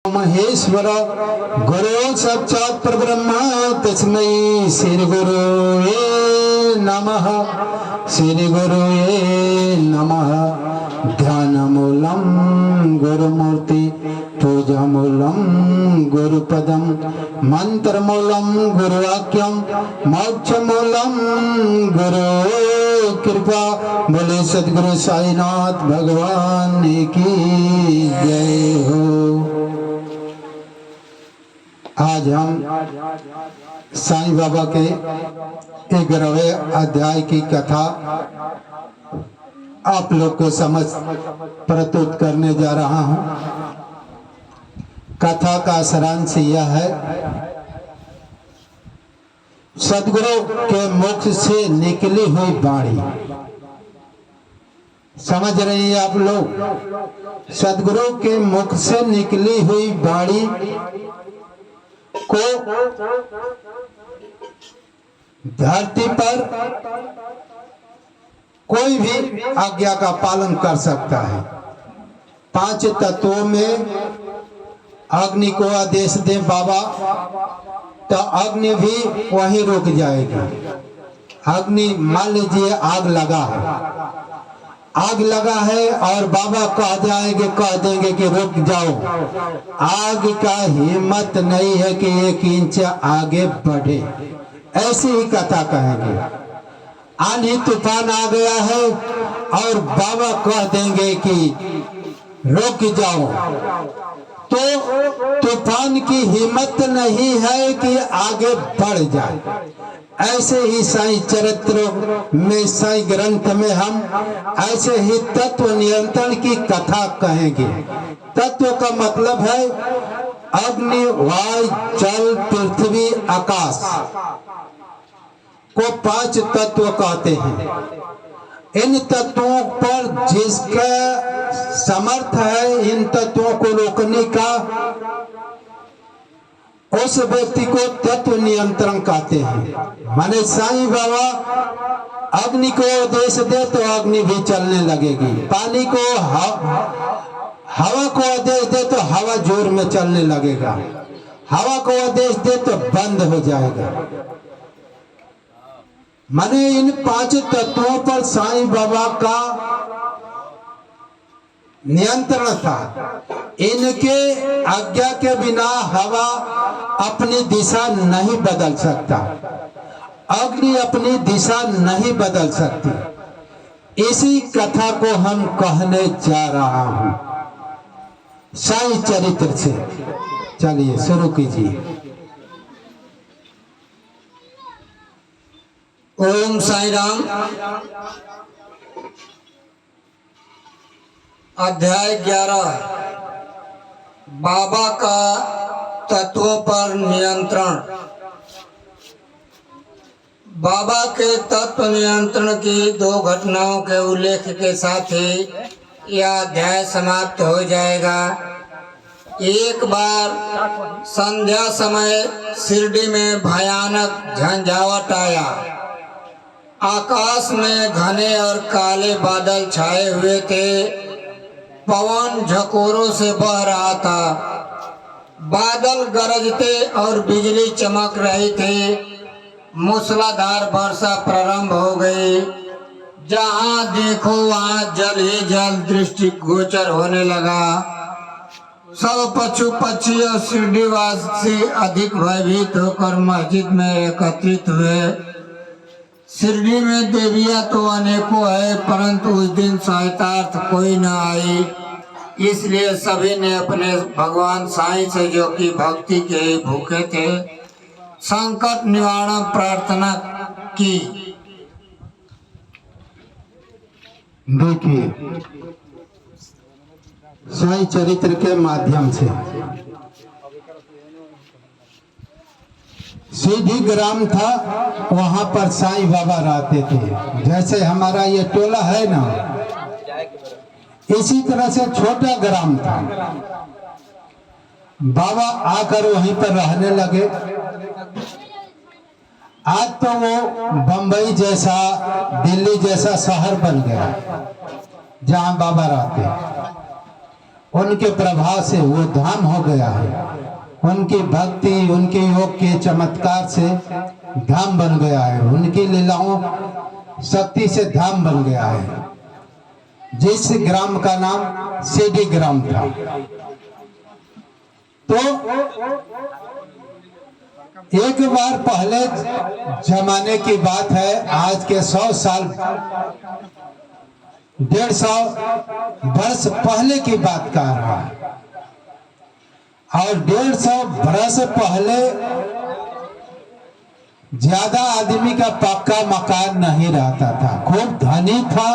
महेश्वर गुरु साक्षात् परब्रह्म तस्मै श्री गुरुवे नमः। श्री गुरुवे नमः। ध्यानमूलं गुरुमूर्ति पूजामूलं गुरुपदं मंत्रमूलं गुरुवाक्यं मोक्षमूलं गुरु कृपा। बोले सद्गुरु साईनाथ भगवान की जय हो। आज हम साईं बाबा के 11वें अध्याय की कथा आप लोग को समझ प्रस्तुत करने जा रहा हूं। कथा का सारांश यह है, सद्गुरु के मुख से निकली हुई वाणी। समझ रहे हैं आप लोग? सद्गुरु के मुख से निकली हुई वाणी को धरती पर कोई भी आज्ञा का पालन कर सकता है। 5 तत्वों में अग्नि को आदेश दे बाबा तो अग्नि भी वहीं रुक जाएगी। अग्नि मान लीजिए आग लगा है और बाबा कह देंगे कि रुक जाओ। आग का हिम्मत नहीं है कि 1 इंच आगे बढ़े। ऐसी ही कथा कहेंगे। आंधी तूफान आ गया है और बाबा कह देंगे कि रुक जाओ, तो तूफान की हिम्मत नहीं है कि आगे बढ़ जाए। ऐसे ही साईं चरित्र में, साईं ग्रंथ में हम ऐसे ही तत्व नियंत्रण की कथा कहेंगे। तत्व का मतलब है अग्नि, वायु, जल, पृथ्वी, आकाश को 5 तत्व कहते हैं। इन तत्वों पर जिसका समर्थ है इन तत्वों को रोकने का, उस व्यक्ति को तत्व नियंत्रण कहते हैं। माने साईं बाबा अग्नि को आदेश दे तो अग्नि भी चलने लगेगी। पानी को हवा को आदेश दे तो हवा जोर में चलने लगेगा। हवा को आदेश दे तो बंद हो जाएगा। माने इन 5 तत्वों पर साईं बाबा का नियंत्रण था। इनके आज्ञा के बिना हवा अपनी दिशा नहीं बदल सकता, अग्नि अपनी दिशा नहीं बदल सकती। इसी कथा को हम कहने जा रहा हूं साईं चरित्र से। चलिए शुरू कीजिए। ओम साई राम। अध्याय 11 बाबा का तत्वों पर नियंत्रण। बाबा के तत्व नियंत्रण की 2 घटनाओं के उल्लेख के साथ ही यह अध्याय समाप्त हो जाएगा। एक बार संध्या समय शिरडी में भयानक झंझावात आया। आकाश में घने और काले बादल छाए हुए थे। पवन झकोरों से बह रहा था। बादल गरजते और बिजली चमक रही थी। मूसलाधार वर्षा प्रारंभ हो गई। जहां देखो वहां जल ही जल दृष्टिगोचर होने लगा। सब पशु पक्षी और शिरडीवासी अधिक भयभीत होकर मस्जिद में एकत्रित हुए। शिरडी में देवियां तो अनेकों है, परंतु उस दिन सहायतार्थ कोई न आई। इसलिए सभी ने अपने भगवान साईं से, जो कि भक्ति के भूखे थे, संकट निवारण प्रार्थना की। देखिए साईं चरित्र के माध्यम से सीधी ग्राम था, वहां पर साईं बाबा रहते थे। जैसे हमारा ये टोला है ना, इसी तरह से छोटा ग्राम था। बाबा आकर वहीं पर रहने लगे। आज तो वो बंबई जैसा, दिल्ली जैसा शहर बन गया जहां बाबा रहते। उनके प्रभाव से वो धाम हो गया है। उनकी भक्ति, उनके योग के चमत्कार से धाम बन गया है। उनकी लीलाओं शक्ति से धाम बन गया है। जिस ग्राम का नाम सीडी ग्राम था। तो एक बार पहले जमाने की बात है, आज के 100 साल 150 वर्ष पहले की बात कर रहा है। और 150 वर्ष पहले ज्यादा आदमी का पक्का मकान नहीं रहता था। खूब धनी था,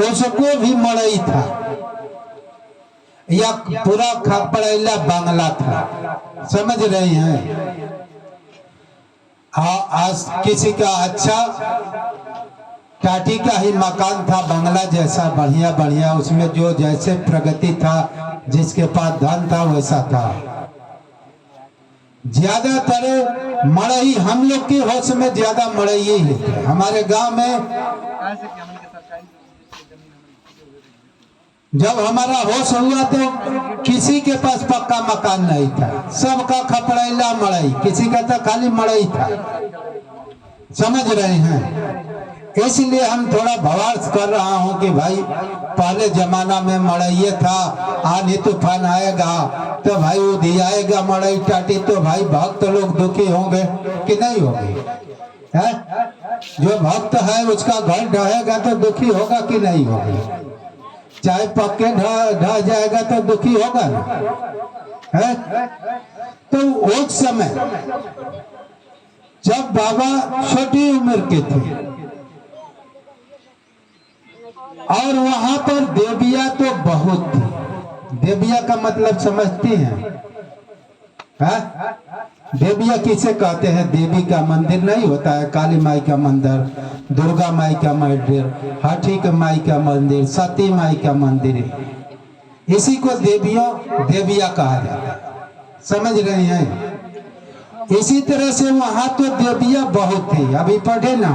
उसको भी मड़ई था या पूरा खपड़ैला बांग्ला था। समझ रही हैं? आज किसी का अच्छा टाटी का ही मकान था, बंगला जैसा बढ़िया बढ़िया, उसमें जो जैसे प्रगति था, जिसके पास धन था वैसा था। ज्यादातर मड़ई, हम लोग की होश में ज्यादा मड़ई ही है। हमारे गांव में जब हमारा होश हुआ तो किसी के पास पक्का मकान नहीं था, सबका खपड़ैला मड़ई, किसी का तो खाली मड़ई था। समझ रहे हैं? इसलिए हम थोड़ा भवार्थ कर रहा हूं कि भाई पहले जमाना में मड़ई था, आंधी तूफान आएगा तो भाई उधी आएगा मड़ई टाटी, तो भाई भक्त लोग दुखी होंगे कि नहीं होंगे? है जो भक्त है उसका घर ढहेगा तो दुखी होगा कि नहीं होगा? चाहे पक्के ढह जाएगा तो दुखी होगा ना, है? तो उस समय जब बाबा छोटी उम्र के थे और वहां पर देविया तो बहुत थी। देविया का मतलब समझती हैं? देविया किसे कहते हैं? देवी का मंदिर नहीं होता है, काली माई का मंदिर, दुर्गा माई का मंदिर, हाथी का माई का मंदिर, सती माई का मंदिर, इसी को देविया कहा जाता है। समझ रहे हैं? इसी तरह से वहां तो देविया बहुत थी। अभी पढ़े ना,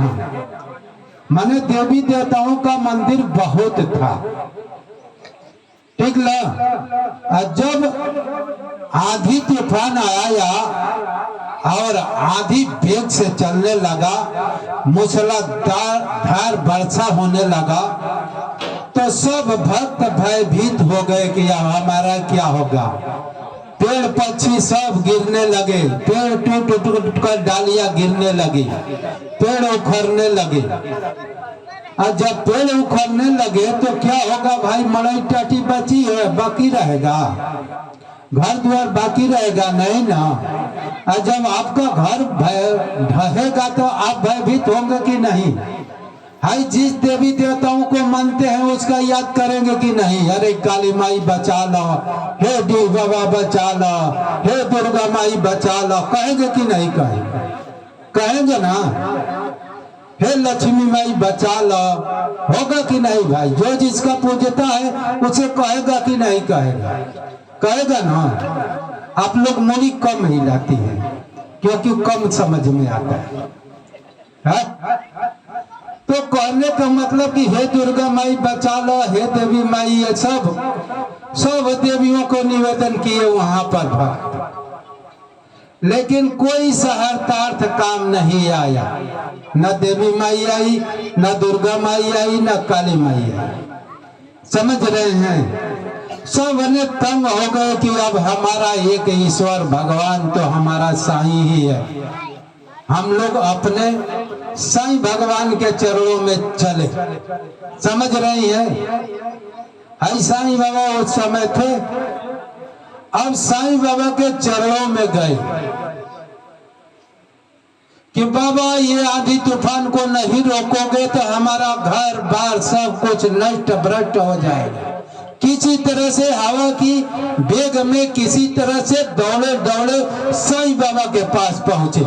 माने देवी देवताओं का मंदिर बहुत था। ठीक ना? जब आंधी तूफान आया और आंधी वेग से चलने लगा, मूसलाधार वर्षा होने लगा, तो सब भक्त भयभीत हो गए कि हमारा क्या होगा। पेड़ पक्षी सब गिरने लगे, पेड़ टूट टूट कर डालियां गिरने लगी, पेड़ उखड़ने लगे। और जब पेड़ उखड़ने लगे तो क्या होगा भाई? मड़ई टाटी बची है, बाकी रहेगा? घर द्वार बाकी रहेगा नहीं ना। और जब आपका घर ढहेगा तो आप भयभीत होंगे कि नहीं? हाय, जिस देवी देवताओं को मानते हैं उसका याद करेंगे कि नहीं? अरे काली माई बचा लो, हे डी बाबा बचा लो, हे दुर्गा माई बचा लो, कहेंगे कि नहीं? कहेंगे ना? हे लक्ष्मी माई बचा लो, होगा कि नहीं भाई? जो जिसका पूजता है उसे कहेगा कि नहीं कहेगा? कहेगा ना। आप लोग मुड़ी कम ही लाती हैं क्योंकि कम समझ में आता है? तो कहने का मतलब कि हे दुर्गा माई बचा लो, हे देवी माई, ये सब देवियों को निवेदन किए वहां पर भक्त, लेकिन कोई सहायतार्थ काम नहीं आया। न देवी माई आई, न दुर्गा माई आई, न काली माई आई। समझ रहे हैं? सब ने तंग हो गए कि अब हमारा एक ईश्वर भगवान तो हमारा साईं ही है। हम लोग अपने साईं भगवान के चरणों में चले। समझ रही हैं? साईं बाबा उस समय थे, अब साईं बाबा के चरणों में गए कि बाबा ये आंधी तूफान को नहीं रोकोगे तो हमारा घर बार सब कुछ नष्ट भ्रष्ट हो जाएगा। किसी तरह से हवा की वेग में किसी तरह से दौड़े दौड़े साईं बाबा के पास पहुंचे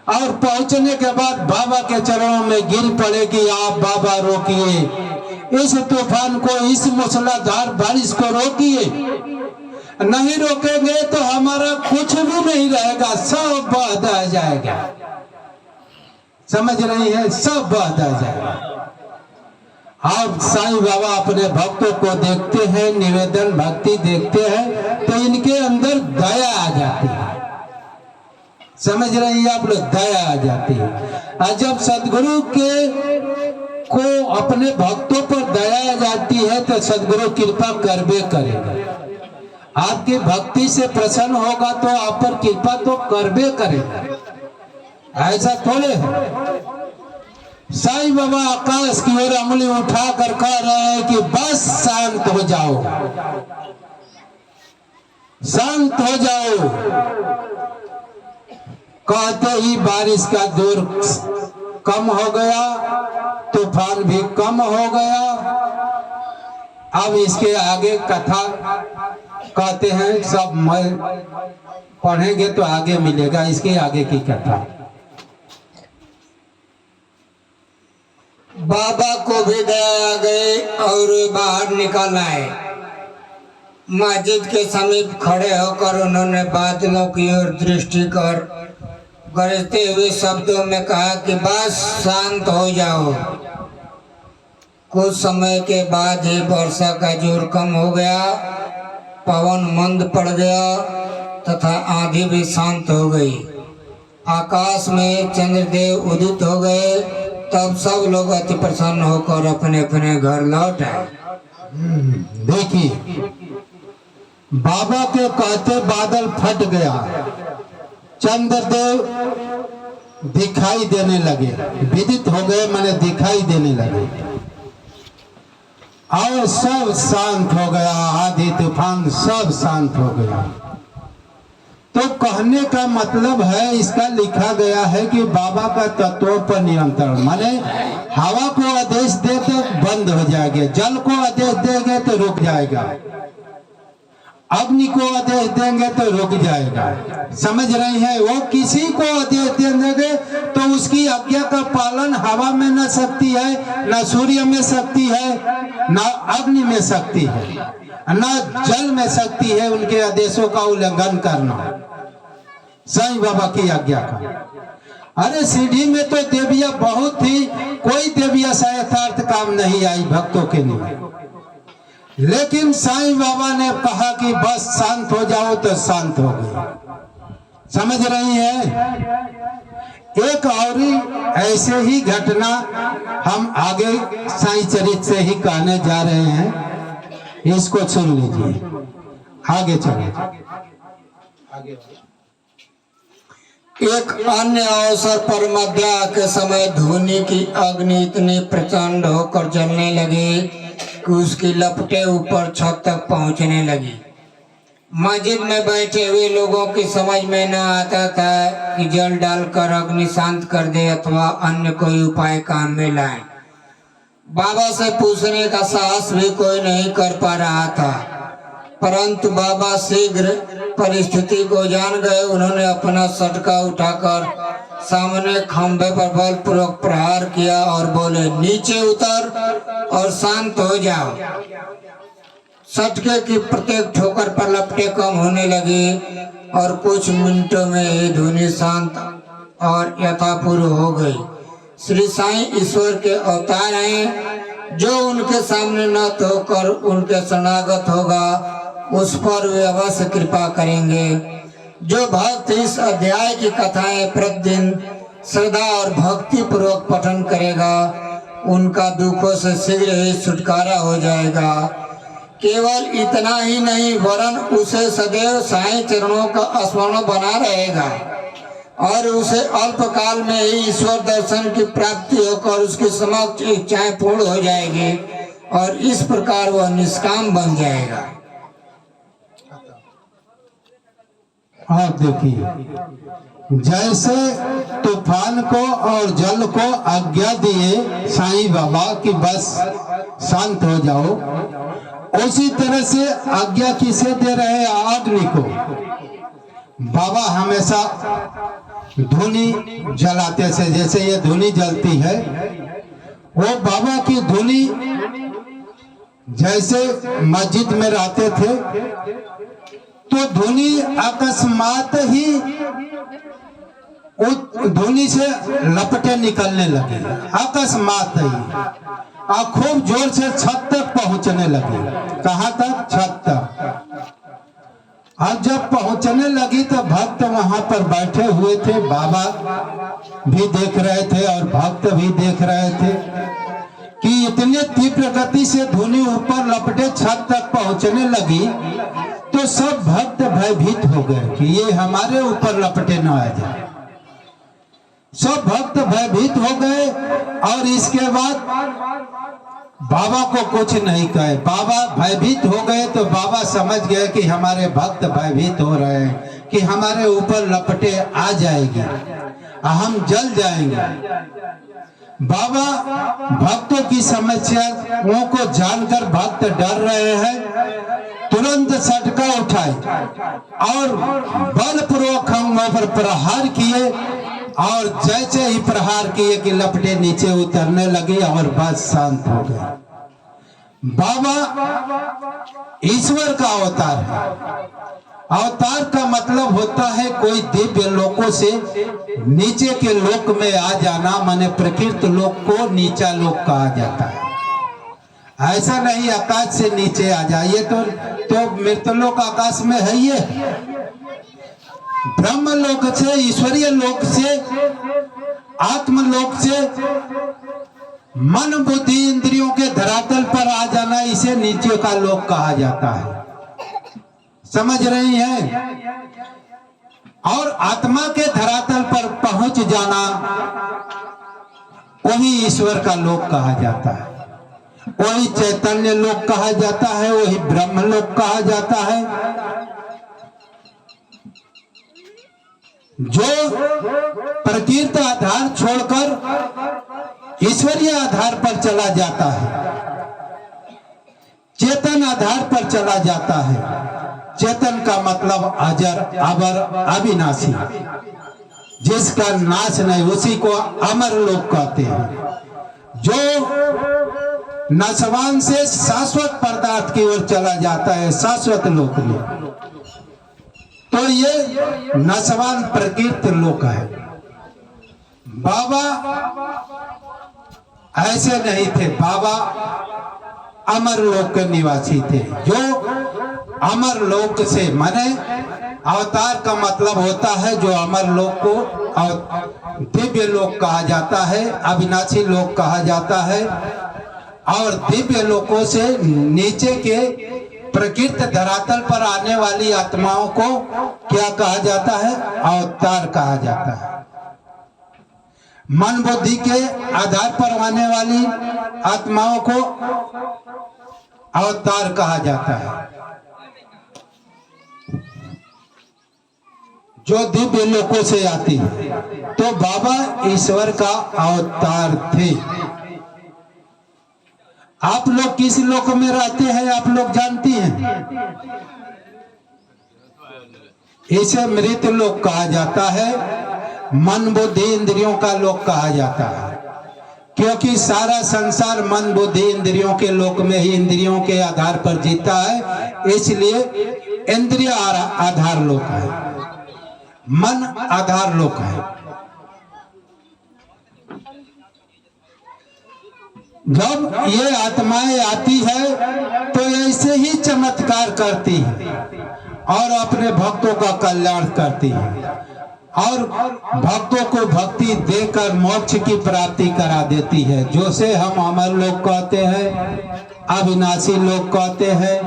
और पहुंचने के बाद बाबा के चरणों में गिर पड़े कि आप बाबा रोकिए इस तूफान को, इस मूसलाधार बारिश को रोकिए। नहीं रोकेंगे तो हमारा कुछ भी नहीं रहेगा, सब बह जाएगा। समझ रही है? सब बह जाएगा। अब साईं बाबा अपने भक्तों को देखते हैं, निवेदन भक्ति देखते हैं, तो इनके अंदर दया आ जाती है। समझ रहे हैं आप लोग, दया आ जाती है। और जब सदगुरु को अपने भक्तों पर दया आ जाती है तो सदगुरु कृपा करबे करेगा। आपकी भक्ति से प्रसन्न होगा तो आप पर कृपा तो करबे करेगा, ऐसा थोड़े है। साईं बाबा आकाश की ओर उंगली उठाकर कह रहे हैं कि बस शांत हो जाओ, शांत हो जाओ। कहते ही बारिश का जोर कम हो गया, तूफान भी कम हो गया। अब इसके आगे कथा कहते हैं सब पढ़ेंगे तो आगे मिलेगा, इसके आगे की कथा। बाबा को भी दया आ गई और बाहर निकल आए। मस्जिद के समीप खड़े होकर उन्होंने बादलों की ओर दृष्टि कर गरजते हुए शब्दों में कहा कि बस शांत हो जाओ। कुछ समय के बाद ही वर्षा का जोर कम हो गया, पवन मंद पड़ गया तथा आंधी भी शांत हो गई। आकाश में चंद्रदेव उदित हो गए। तब सब लोग अति प्रसन्न होकर अपने अपने घर लौट आए। देखिए, बाबा के कहते बादल फट गया, चंद्रदेव दिखाई देने लगे, विदित हो गए, माने दिखाई देने लगे, और सब शांत हो गया, आंधी तूफान सब शांत हो गया। तो कहने का मतलब है, इसका लिखा गया है कि बाबा का तत्वों पर नियंत्रण, माने हवा को आदेश दे तो बंद हो जाएगा, जल को आदेश देंगे तो रुक जाएगा, अग्नि को आदेश देंगे तो रुक जाएगा। समझ रहे हैं? वो किसी को आदेश देंगे तो उसकी आज्ञा का पालन हवा में न शक्ति है, न सूर्य में शक्ति है, न अग्नि में शक्ति है, न जल में शक्ति है उनके आदेशों का उल्लंघन करना, साईं बाबा की आज्ञा का। अरे सीढ़ी में तो देविया बहुत थी, कोई देविया यथार्थ काम नहीं आई भक्तों के लिए, लेकिन साईं बाबा ने कहा कि बस शांत हो जाओ तो शांत हो गई। समझ रही है? एक और ऐसे ही घटना हम आगे साईं चरित से ही कहने जा रहे हैं, इसको सुन लीजिए, आगे चले। एक अन्य अवसर पर मध्याह्न के समय धूनी की अग्नि इतनी प्रचंड होकर जलने लगी कि उसकी लपटें ऊपर छत तक पहुंचने लगी। मस्जिद में बैठे हुए लोगों की समझ में न आता था कि जल डालकर अग्नि शांत कर दे अथवा अन्य कोई उपाय काम में लाए। बाबा से पूछने का साहस भी कोई नहीं कर पा रहा था, परंतु बाबा शीघ्र परिस्थिति को जान गए। उन्होंने अपना सटका उठाकर सामने खंभे पर बलपूर्वक प्रहार किया और बोले, नीचे उतर और शांत हो जाओ। सटके की प्रत्येक ठोकर पर लपटें कम होने लगी और कुछ मिनटों में ही धुनी शांत और यथापूर्व हो गई। श्री साईं ईश्वर के अवतार हैं, जो उनके सामने नत होकर उनके शरणागत होगा उस पर वे अवश्य कृपा करेंगे। जो भक्त इस अध्याय की कथाएं प्रतिदिन श्रद्धा और भक्ति पूर्वक पठन करेगा उनका दुखों से शीघ्र ही छुटकारा हो जाएगा। केवल इतना ही नहीं, वरन उसे सदैव साईं चरणों का स्मरण बना रहेगा और उसे अल्पकाल में ही ईश्वर दर्शन की प्राप्ति होकर उसकी समस्त इच्छाएं पूर्ण हो जाएगी और इस प्रकार वह निष्काम बन जाएगा। आप देखिए, जैसे तूफान को और जल को आज्ञा दिए साईं बाबा कि बस शांत हो जाओ, उसी तरह से आज्ञा किसे दे रहे हैं? अग्नि को। बाबा हमेशा धुनी जलाते से, जैसे ये धुनी जलती है, वो बाबा की धुनी जैसे मस्जिद में रहते थे तो धुनी अकस्मात ही धुनी से लपटें निकलने लगी, अकस्मात ही। और खूब जोर से छत तक पहुंचने लगी। कहाँ तक? छत तक। और जब पहुंचने लगी तो भक्त वहां पर बैठे हुए थे, बाबा भी देख रहे थे और भक्त भी देख रहे थे कि इतने तीव्र गति से धूलि ऊपर लपटे छत तक पहुंचने लगी। तो सब भक्त भयभीत हो गए कि ये हमारे ऊपर लपटे न आ जाए। सब भक्त भयभीत हो गए और इसके बाद बाबा को कुछ नहीं कहे। बाबा भयभीत हो गए तो बाबा समझ गए कि हमारे भक्त भयभीत हो रहे हैं कि हमारे ऊपर लपटे आ जाएगी, हम जल जाएंगे। बाबा भक्तों की समस्याओं को जानकर भक्त डर रहे हैं, तुरंत सटका उठाए और बलपूर्वक खंभों पर प्रहार किए और जैसे ही प्रहार किए कि लपटे नीचे उतरने लगे और बस शांत हो गए। बाबा ईश्वर का अवतार है। अवतार का मतलब होता है कोई दिव्य लोकों से नीचे के लोक में आ जाना, माने प्रकृति लोक को नीचा लोक कहा जाता है। ऐसा नहीं आकाश से नीचे आ जाइए तो मृतलोक आकाश में है। ये ब्रह्म लोक से, ईश्वरीय लोक से, आत्मलोक से मन बुद्धि इंद्रियों के धरातल पर आ जाना, इसे नीचे का लोक कहा जाता है। समझ रही हैं? और आत्मा के धरातल पर पहुंच जाना वही ईश्वर का लोक कहा जाता है, वही चैतन्य लोक कहा जाता है, वही ब्रह्म लोक कहा जाता है। जो प्रकृति आधार छोड़कर ईश्वरीय आधार पर चला जाता है, चेतन आधार पर चला जाता है। चेतन का मतलब अजर, अबर, अविनाशी, जिसका नाश नहीं, उसी को अमर लोक कहते हैं। जो नशवान से शाश्वत पदार्थ की ओर चला जाता है, शाश्वत लोक में, तो ये नशवान प्रकृति लोक है। बाबा ऐसे नहीं थे, बाबा अमर लोक के निवासी थे। जो अमर लोक से, माने अवतार का मतलब होता है जो अमर लोक को दिव्य लोक कहा जाता है, अविनाशी लोक कहा जाता है। और दिव्य लोकों से नीचे के प्रकृति धरातल पर आने वाली आत्माओं को क्या कहा जाता है? अवतार कहा जाता है। मन बुद्धि के आधार पर आने वाली आत्माओं को अवतार कहा जाता है। जो दिव्य लोकों से आती है, तो बाबा ईश्वर का अवतार थे। आप लोग किस लोक में रहते हैं आप लोग जानती हैं? इसे मृत लोक कहा जाता है, मन बुद्धि इंद्रियों का लोक कहा जाता है। क्योंकि सारा संसार मन बुद्धि इंद्रियों के लोक में ही इंद्रियों के आधार पर जीता है, इसलिए इंद्रिय आधार लोक है, मन आधार लोक है। जब ये आत्माएं आती है तो ऐसे ही चमत्कार करती है और अपने भक्तों का कल्याण करती है और भक्तों को भक्ति देकर मोक्ष की प्राप्ति करा देती है। जो से हम अमर लोक कहते हैं, अविनाशी लोक कहते हैं,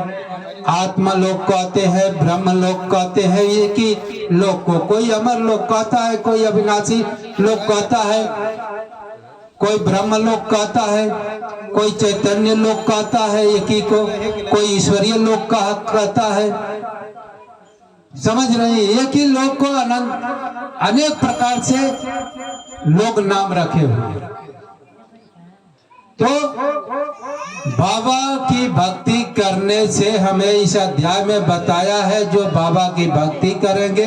आत्मा लोक कहते हैं, ब्रह्म लोक कहते हैं। ये कि लोक को कोई अमर लोक कहता है, कोई अविनाशी लोक कहता है, कोई ब्रह्म लोक कहता है, कोई चैतन्य लोक कहता है, एक ही को कोई ईश्वरीय लोक कहता है। समझ रहे? एक ही लोक को अनेक प्रकार से लोग नाम रखे हुए। तो बाबा की भक्ति करने से हमें इस अध्याय में बताया है, जो बाबा की भक्ति करेंगे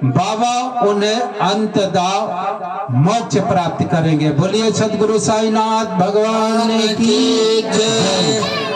बाबा उन्हें अंततः मोक्ष प्राप्त करेंगे। बोलिए सद्गुरु साईनाथ भगवान की जय।